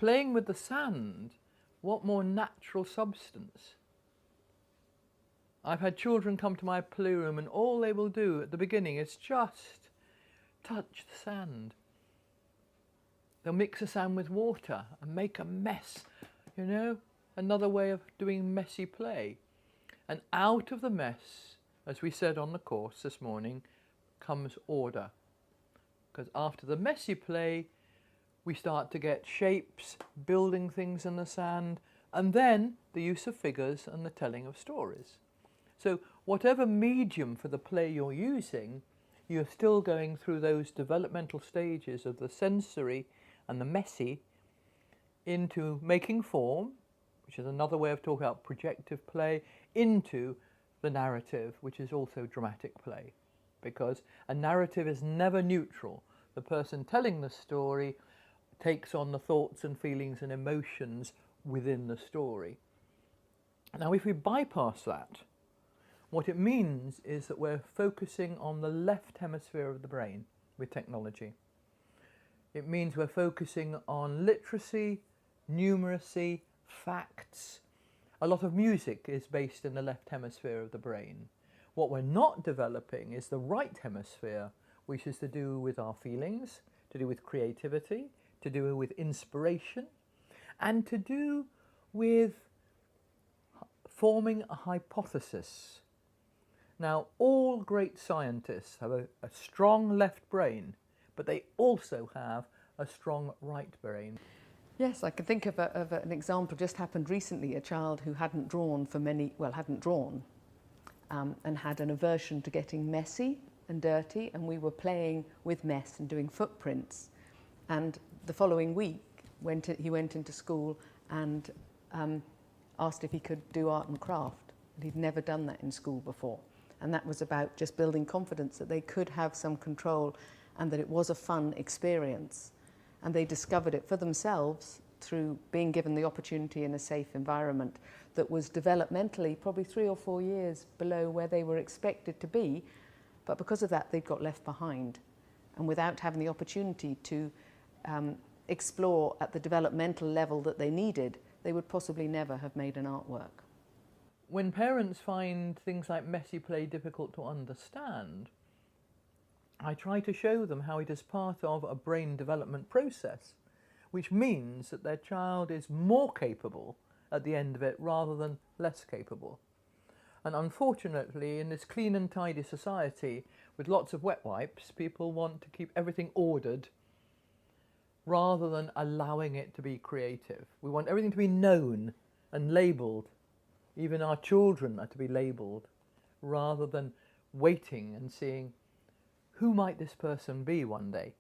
playing with the sand, what more natural substance? I've had children come to my playroom and all they will do at the beginning is just touch the sand. They'll mix the sand with water and make a mess, you know, another way of doing messy play. And out of the mess, as we said on the course this morning, comes order. Because after the messy play, we start to get shapes, building things in the sand, and then the use of figures and the telling of stories. So whatever medium for the play you're using, you're still going through those developmental stages of the sensory and the messy into making form, which is another way of talking about projective play, into the narrative, which is also dramatic play. Because a narrative is never neutral. The person telling the story takes on the thoughts and feelings and emotions within the story. Now, if we bypass that, what it means is that we're focusing on the left hemisphere of the brain with technology. It means we're focusing on literacy, numeracy, facts. A lot of music is based in the left hemisphere of the brain. What we're not developing is the right hemisphere, which is to do with our feelings, to do with creativity, to do with inspiration, and to do with forming a hypothesis. Now, all great scientists have a strong left brain, but they also have a strong right brain. Yes, I can think of an example just happened recently. A child who hadn't drawn and had an aversion to getting messy and dirty, and we were playing with mess and doing footprints. And the following week, he went into school and asked if he could do art and craft. And he'd never done that in school before. And that was about just building confidence that they could have some control and that it was a fun experience. And they discovered it for themselves through being given the opportunity in a safe environment that was developmentally probably 3 or 4 years below where they were expected to be. But because of that, they got left behind. And without having the opportunity to explore at the developmental level that they needed, they would possibly never have made an artwork. When parents find things like messy play difficult to understand, I try to show them how it is part of a brain development process, which means that their child is more capable at the end of it rather than less capable. And unfortunately, in this clean and tidy society with lots of wet wipes, people want to keep everything ordered rather than allowing it to be creative. We want everything to be known and labelled. Even our children are to be labelled, rather than waiting and seeing who might this person be one day.